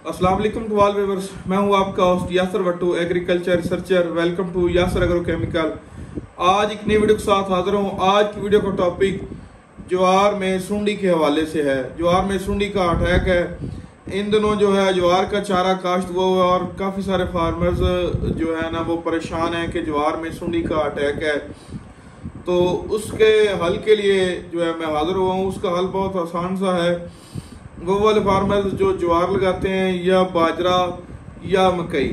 अस्सलाम वालेकुम to all viewers. मैं हूं आपका host Yasar Bhattu, agriculture researcher. Welcome to Yasar agrochemical. आज एक नई वीडियो के साथ हाजिर हूं। आज की वीडियो का टॉपिक ज्वार में सुंडी के हवाले से है। ज्वार में सुंडी का अटैक है। इन दिनों जो है ज्वार का चारा काश्त हुआ हुआ और काफ़ी सारे फार्मर्स जो है ना वो परेशान हैं कि ज्वार में सुंडी का अटैक है। तो उसके हल के लिए जो है मैं हाजिर हुआ हूँ। उसका हल बहुत आसान सा है। वो वाले फार्मर्स जो ज्वार लगाते हैं या बाजरा या मकई,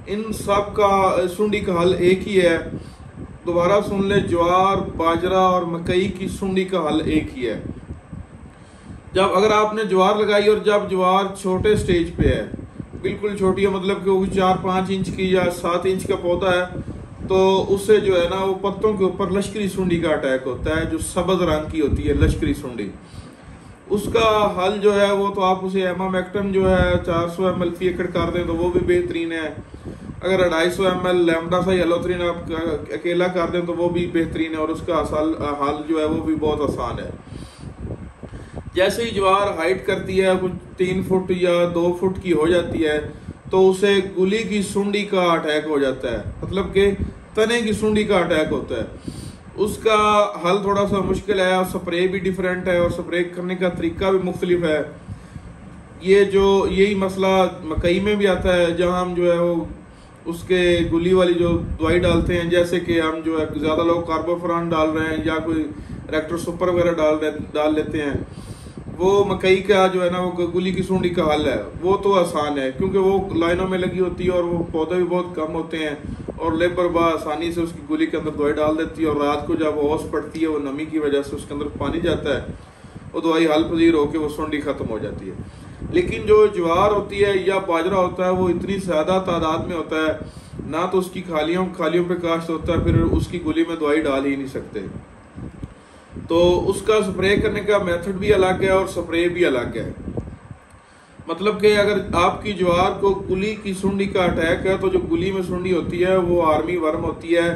इन सब का सुंडी का हल एक ही है। दोबारा सुन ले, ज्वार, बाजरा और मकई की सुंडी का हल एक ही है। जब अगर आपने ज्वार लगाई और जब ज्वार छोटे स्टेज पे है, बिल्कुल छोटी है, मतलब कि वो 4-5 इंच की या 7 इंच का पौधा है, तो उससे जो है ना वो पत्तों के ऊपर लश्करी सुंडी का अटैक होता है, जो सब्ज रंग की होती है लश्करी सुंडी। उसका हल जो है वो तो आप उसे एमामेक्टन जो है 400 ml फी एकड़ कर दें तो वो भी बेहतरीन है। अगर 250 ml लैम्ब्डासाई एलोथ्रीन आप अकेला कर दें तो वो भी बेहतरीन है और उसका हल जो है वो भी बहुत आसान है। जैसे ही ज्वार हाइट करती है, कुछ 3 फुट या 2 फुट की हो जाती है, तो उसे गुली की सुंडी का अटैक हो जाता है, मतलब कि तने की सुंडी का अटैक होता है। उसका हल थोड़ा सा मुश्किल है और स्प्रे भी डिफरेंट है और स्प्रे करने का तरीका भी मुख्तलिफ है। यही मसला मकई में भी आता है, जहां हम जो है वो उसके गुली वाली जो दवाई डालते हैं, जैसे कि हम जो है ज़्यादा लोग कार्बोफुरान डाल रहे हैं या कोई रेक्टर सुपर वगैरह डाल लेते हैं। वो मकई का जो है ना वो गुली की सुंडी का हल है, वो तो आसान है क्योंकि वो लाइनों में लगी होती है और वो पौधे भी बहुत कम होते हैं और लेबर आसानी से उसकी गुली के अंदर दवाई डाल देती है और रात को जब ओस पड़ती है वो नमी की वजह से उसके अंदर पानी जाता है, वो दवाई हल पजीर होकर वो सुंडी खत्म हो जाती है। लेकिन जो ज्वार होती है या बाजरा होता है वो इतनी ज़्यादा तादाद में होता है, ना तो उसकी खालियों पे काश्त होता है, फिर उसकी गुली में दवाई डाल ही नहीं सकते। तो उसका स्प्रे करने का मेथड भी अलग है और स्प्रे भी अलग है। मतलब कि अगर आपकी ज्वार को गुली की सुंडी का अटैक है तो जो गुली में सुंडी होती है वो आर्मी वर्म होती है।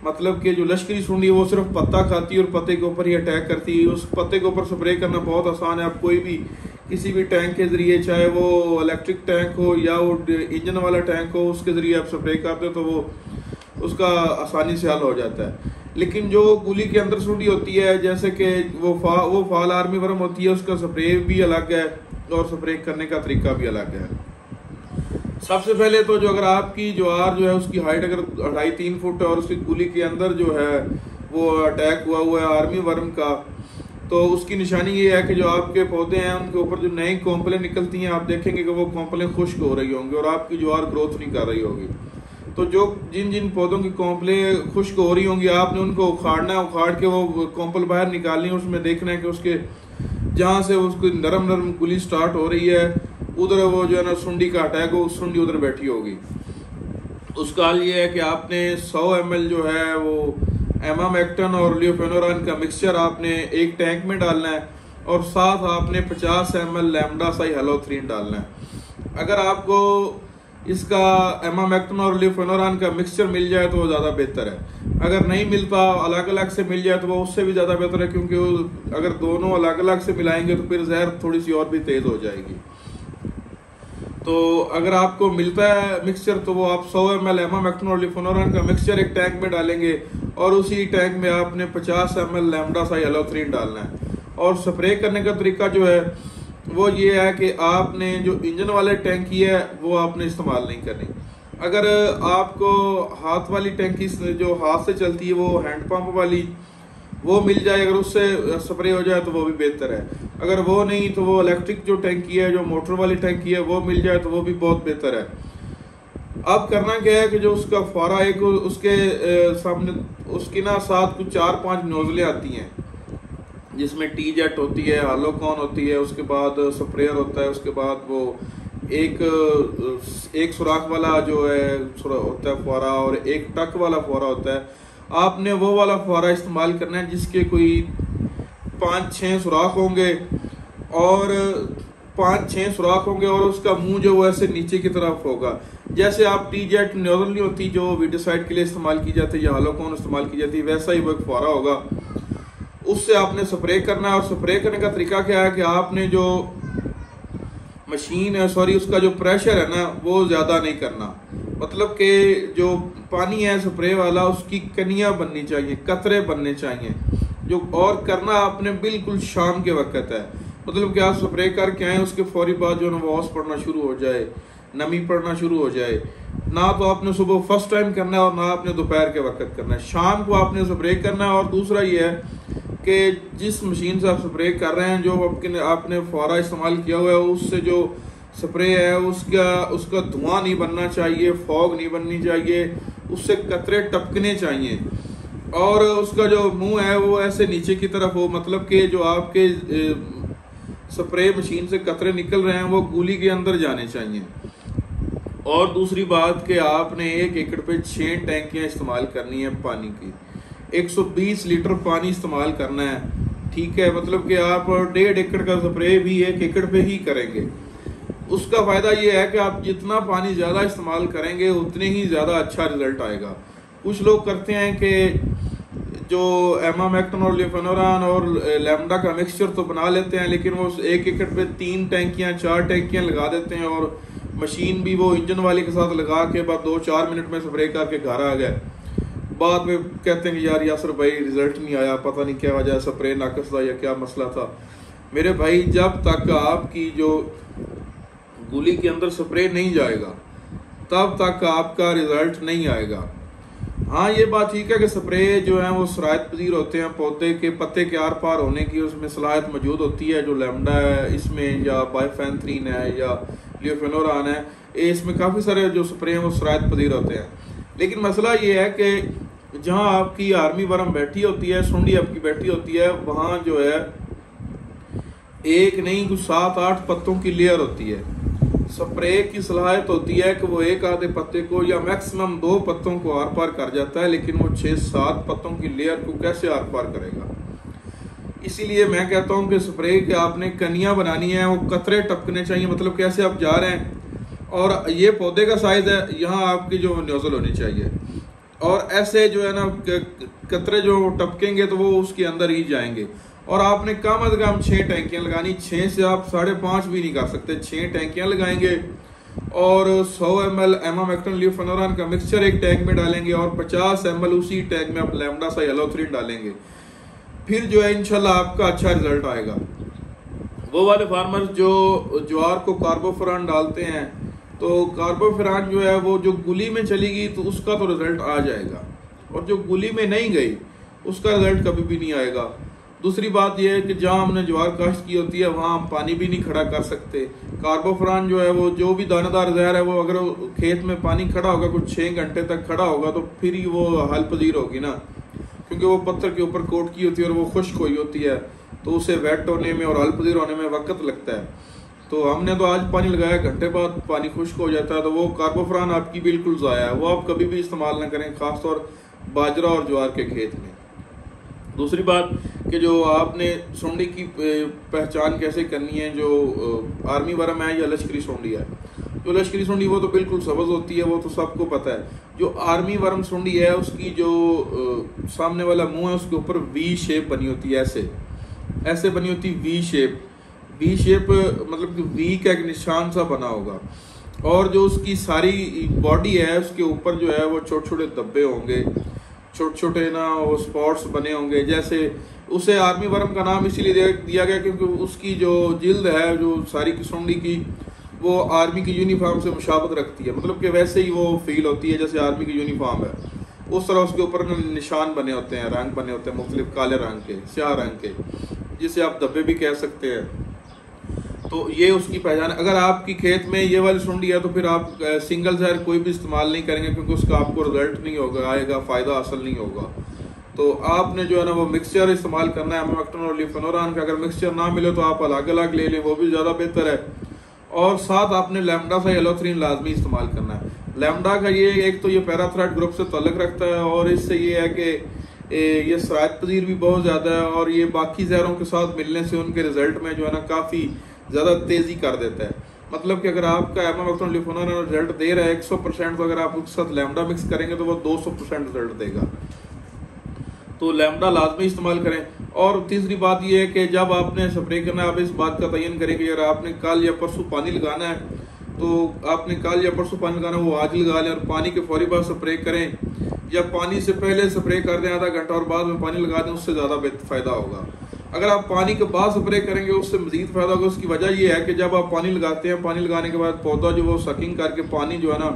मतलब कि जो लश्करी सुंडी वो सिर्फ पत्ता खाती है और पत्ते के ऊपर ही अटैक करती है। उस पत्ते के ऊपर स्प्रे करना बहुत आसान है। आप कोई भी किसी भी टैंक के जरिए, चाहे वो इलेक्ट्रिक टैंक हो या वो इंजन वाला टैंक हो, उसके जरिए आप स्प्रे करते हो तो वो उसका आसानी से हल हो जाता है। लेकिन जो गुली के अंदर सुंडी होती है, जैसे कि वो फाल आर्मी वर्म होती है, उसका स्प्रे भी अलग है और स्प्रे करने का तरीका भी अलग है। सबसे पहले तो जो अगर आपकी ज्वार जो है उसकी हाइट अगर 2.5-3 फुट है और उसकी गुली के अंदर जो है वो अटैक हुआ है आर्मी वर्म का, तो उसकी निशानी ये है कि जो आपके पौधे हैं उनके ऊपर जो नई कोंपलें निकलती हैं, आप देखेंगे कि वो कोंपलें खुश्क हो रही होंगी और आपकी ज्वार ग्रोथ नहीं कर रही होगी। तो जो जिन पौधों की कोंपलें खुश्क हो रही होंगी, आपने उनको उखाड़ना है, उखाड़ के वो कोंपल बाहर निकालनी है। उसमें देखना है कि उसके जहाँ से उसकी नरम गुली स्टार्ट हो रही है उधर वो जो है ना सुंडी का अटैक हो, सुंडी उधर बैठी होगी। उसका हल ये है कि आपने 100 ml जो है वो एमामेक्टन और लियोफेनोरान का मिक्सचर आपने एक टैंक में डालना है और साथ आपने 50 ml लैम्ब्डासाई एलोथ्रीन डालना है। अगर आपको इसका एमामेक्टन और लियोफेनोरान का मिक्सचर मिल जाए तो वो ज़्यादा बेहतर है। अगर नहीं मिलता, अलग अलग से मिल जाए तो वो उससे भी ज़्यादा बेहतर है, क्योंकि अगर दोनों अलग अलग से मिलाएंगे तो फिर जहर थोड़ी सी और भी तेज़ हो जाएगी। तो अगर आपको मिलता है मिक्सचर तो वो आप 100 ml एमामेक्टन और लियोफेनोरान का मिक्सचर एक टैंक में डालेंगे और उसी टैंक में आपने 50 ml लैम्ब्डासाई एलोथ्रीन डालना है। और स्प्रे करने का तरीका जो है वो ये है कि आपने जो इंजन वाले टैंकी है वो आपने इस्तेमाल नहीं करनी। अगर आपको हाथ वाली टैंकी जो हाथ से चलती है, वो हैंड पंप वाली, वो मिल जाए, अगर उससे स्प्रे हो जाए तो वो भी बेहतर है। अगर वो नहीं तो वो इलेक्ट्रिक जो टैंकी है, जो मोटर वाली टैंकी है, वो मिल जाए तो वो भी बहुत बेहतर है। अब करना क्या है कि जो उसका फुवारा एक उसके सामने उसकी ना साथ कुछ 4-5 नोजलें आती हैं, जिसमें टी जेट होती है, हालोकॉन होती है, उसके बाद स्प्रेयर होता है, उसके बाद वो एक सुराख वाला जो है होता है फुवारा और एक टक वाला फुवारा होता है। आपने वो वाला फुवारा इस्तेमाल करना है जिसके कोई 5-6 सुराख होंगे और 5-6 सुराख होंगे और उसका मुंह जो वैसे नीचे की तरफ होगा। जैसे आप टी जेट नोजल नहीं होती जो वीडियोसाइड के लिए इस्तेमाल की जाती है या हालोकॉन इस्तेमाल की जाती है, वैसा ही वो एक फुवारा होगा। उससे आपने स्प्रे करना है और स्प्रे करने का तरीका क्या है कि आपने जो मशीन सॉरी उसका जो प्रेशर है ना वो ज़्यादा नहीं करना, मतलब कि जो पानी है स्प्रे वाला उसकी कनियाँ बननी चाहिए, कतरे बनने चाहिए जो, और करना आपने बिल्कुल शाम के वक्त है, मतलब कि आप स्प्रे करके आए उसके फौरी बाद जो है वो ओस पड़ना शुरू हो जाए, नमी पड़ना शुरू हो जाए। ना तो आपने सुबह फर्स्ट टाइम करना है और ना आपने दोपहर के वक्त करना है, शाम को आपने स्प्रे करना है। और दूसरा ये है कि जिस मशीन से आप स्प्रे कर रहे हैं, जो आपने फौरा इस्तेमाल किया हुआ है, उससे जो स्प्रे है उसका धुआं नहीं बनना चाहिए, फॉग नहीं बननी चाहिए, उससे कतरे टपकने चाहिए और उसका जो मुंह है वो ऐसे नीचे की तरफ हो, मतलब कि जो आपके स्प्रे मशीन से कतरे निकल रहे हैं वो गुली के अंदर जाने चाहिए। और दूसरी बात कि आपने 1 एकड़ पे 6 टैंकियां इस्तेमाल करनी है पानी की, 120 लीटर पानी इस्तेमाल करना है, ठीक है। मतलब कि आप 1.5 एकड़ का स्प्रे भी 1 एकड़ पे ही करेंगे। उसका फायदा ये है कि आप जितना पानी ज्यादा इस्तेमाल करेंगे उतने ही ज्यादा अच्छा रिजल्ट आएगा। कुछ लोग करते हैं कि जो एमामेक्टिन और लिफेनोरान और लैम्डा का मिक्सचर तो बना लेते हैं, लेकिन वो 1 एकड़ पे 3 टैंकियां 4 टैंकियां लगा देते हैं और मशीन भी वो इंजन वाले के साथ लगा के बाद 2-4 मिनट में स्प्रे करके घर आ गए। बाद में कहते हैं कि यार यासर भाई रिजल्ट नहीं आया, पता नहीं क्या वजह, स्प्रे नाकस था या क्या मसला था। मेरे भाई जब तक आपकी जो गुली के अंदर स्प्रे नहीं जाएगा तब तक आपका रिजल्ट नहीं आएगा। हाँ ये बात ठीक है कि स्प्रे जो है वो सरायत पजीर होते हैं, पौधे के पत्ते के आर पार होने की उसमें सलाहियत मौजूद होती है, जो लैम्डा है इसमें या बाइफेंथ्रीन है या लियोफेनोरान है, इसमें काफ़ी सारे जो स्प्रे हैं वो सरायत पजीर होते हैं। लेकिन मसला ये है कि जहाँ आपकी आर्मी वर्म बैठी होती है, सुंडी आपकी बैठी होती है, वहाँ जो है एक नहीं कुछ 7-8 पत्तों की लेयर होती है। स्प्रे की सलाहियत होती है कि वो 1 आधे पत्ते को या मैक्सिमम 2 पत्तों को आर पार कर जाता है, लेकिन वो 6-7 पत्तों की लेयर को कैसे आर पार करेगा। इसीलिए मैं कहता हूँ कि स्प्रे के आपने कनियां बनानी है, वो कतरे टपकने चाहिए, मतलब कैसे आप जा रहे हैं और ये पौधे का साइज है, यहाँ आपकी जो नोजल होनी चाहिए और ऐसे जो है ना कतरे जो टपकेंगे तो वो उसके अंदर ही जाएंगे। और आपने कम अज कम 6 टैंकियां लगानी, 6 से आप 5.5 भी नहीं कर सकते, 6 टैंकियां लगाएंगे और 100 ml एमामेक्टिन लियोफेनोरान का मिक्सचर एक टैंक में डालेंगे और 50 ml उसी टैंक में आप लैम्डा साइलोथ्रीन डालेंगे, फिर जो है इंशाल्लाह आपका अच्छा रिजल्ट आएगा। वो वाले फार्मर्स जो ज्वार को कार्बोफुरान डालते हैं, तो कार्बोफुरान जो है वो जो गुली में चली गई तो उसका तो रिजल्ट आ जाएगा, और जो गुली में नहीं गई उसका रिजल्ट कभी भी नहीं आएगा। दूसरी बात यह है कि जहाँ हमने ज्वार काश्त की होती है वहाँ हम पानी भी नहीं खड़ा कर सकते। कार्बोफुरान जो है वो जो भी दानेदार जहर है वो अगर खेत में पानी खड़ा होगा कुछ 6 घंटे तक खड़ा होगा तो फिर ही वो हल पजीर होगी ना, क्योंकि वो पत्थर के ऊपर कोट की होती है और वो खुश्क हुई होती है, तो उसे वेट होने में और हल पजीर होने में वक्त लगता है। तो हमने तो आज पानी लगाया, घंटे बाद पानी खुश्क हो जाता है, तो वो कार्बोफुरान आपकी बिल्कुल ज़ाया है, वो आप कभी भी इस्तेमाल ना करें, खासतौर बाजरा और ज्वार के खेत में। दूसरी बात कि जो आपने सुंडी की पहचान कैसे करनी है, जो आर्मी वर्म है या लश्करी सुंडी है। जो लश्करी सुंडी वो तो बिल्कुल सब्ज होती है, वो तो सबको पता है। जो आर्मी वर्म सुंडी है उसकी जो सामने वाला मुंह है उसके ऊपर वी शेप बनी होती है, ऐसे बनी होती वी शेप। वी शेप मतलब कि वी का एक निशान सा बना होगा, और जो उसकी सारी बॉडी है उसके ऊपर जो है वो छोटे छोटे धब्बे होंगे, छोटे छोटे ना वो स्पॉट्स बने होंगे। जैसे उसे आर्मी वर्म का नाम इसीलिए दिया गया क्योंकि उसकी जो जिल्द है जो सारी की सुंडी की वो आर्मी की यूनिफॉर्म से मुशाबत रखती है, मतलब कि वैसे ही वो फील होती है जैसे आर्मी की यूनिफॉर्म है, उस तरह उसके ऊपर निशान बने होते हैं, रंग बने होते हैं मुख्तलिफ, काले रंग के, स्याह रंग के, जिसे आप धब्बे भी कह सकते हैं। तो ये उसकी पहचान। अगर आपकी खेत में ये वाली सुंडी है तो फिर आप सिंगल जहर कोई भी इस्तेमाल नहीं करेंगे क्योंकि उसका आपको रिजल्ट नहीं होगा, आएगा, फ़ायदा हासिल नहीं होगा। तो आपने जो है ना वो मिक्सचर इस्तेमाल करना है एमामेक्टिन और लियोफेनोरान का। अगर मिक्सचर ना मिले तो आप अलग अलग ले लें, वो भी ज़्यादा बेहतर है। और साथ आपने लैम्डा साइलोथ्रीन लाजमी इस्तेमाल करना है। लैम्डा का ये एक तो ये पैराथ्राइड ग्रुप से ताल्लुक़ रखता है और इससे ये है कि ये सरायत पजीर भी बहुत ज़्यादा है, और ये बाकी जहरों के साथ मिलने से उनके रिजल्ट में जो है ना काफ़ी ज़्यादा तेज़ी कर देता है। मतलब कि अगर आपका एमामेक्टिन लियोफेनोरान रिजल्ट दे रहा है 100%, तो अगर आप उसके साथ लैम्डा मिक्स करेंगे तो वो 200% रिजल्ट देगा। तो लैम्डा लाजमी इस्तेमाल करें। और तीसरी बात यह है कि जब आपने स्प्रे करना है, आप इस बात का तयन करें कि यार आपने कल या परसों पानी लगाना है, तो आपने कल या परसों पानी लगाना है, वो आज लगा लें और पानी के फौरी बाद स्प्रे करें, या पानी से पहले स्प्रे कर दें आधा घंटा और बाद में पानी लगा दें, उससे ज़्यादा फ़ायदा होगा। अगर आप पानी के बाद स्प्रे करेंगे उससे मज़ीद फ़ायदा होगा। उसकी वजह यह है कि जब आप पानी लगाते हैं, पानी लगाने के बाद पौधा जो वो सकिंग करके पानी जो है ना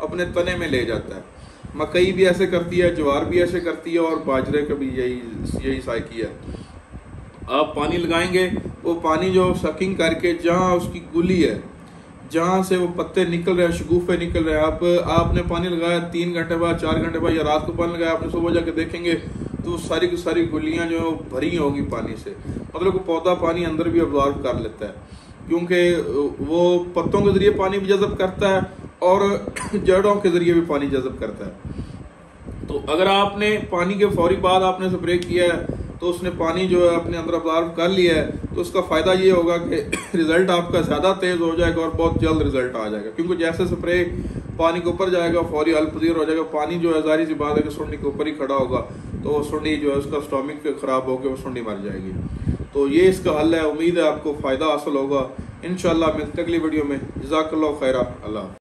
अपने तने में ले जाता है। मकई भी ऐसे करती है, ज्वार भी ऐसे करती है और बाजरे का भी यही साइकी है। आप पानी लगाएंगे, वो पानी जो सकिंग करके जहाँ उसकी गुली है, जहाँ से वो पत्ते निकल रहे हैं, शगुफे निकल रहे हैं, आपने पानी लगाया 3 घंटे बाद, 4 घंटे बाद या रात को पानी लगाया, आपने सुबह जाके देखेंगे तो सारी की सारी गुलियाँ जो भरी होगी पानी से। मतलब वो पौधा पानी अंदर भी अब्जॉर्ब कर लेता है, क्योंकि वो पत्तों के जरिए पानी भी जज़ब करता है और जड़ों के जरिए भी पानी जज़ब करता है। तो अगर आपने पानी के फौरी बाद आपने स्प्रे किया है तो उसने पानी जो है अपने अंदर अब्जॉर्ब कर लिया है, तो उसका फ़ायदा ये होगा कि रिज़ल्ट आपका ज़्यादा तेज़ हो जाएगा और बहुत जल्द रिज़ल्ट आ जाएगा। क्योंकि जैसे स्प्रे पानी के ऊपर जाएगा फौरी हल पजीर हो जाएगा। पानी जो है ज़ाहिर सी बात है कि सुंडी के ऊपर ही खड़ा होगा, तो वो सुंडी जो है उसका स्टोमिक ख़राब होकर वो सुंडी मर जाएगी। तो ये इसका हल है। उम्मीद है आपको फ़ायदा हासिल होगा। इंशाअल्लाह मिलते अगली वीडियो में। जज़ाकल्लाहु खैरा। अल्लाह।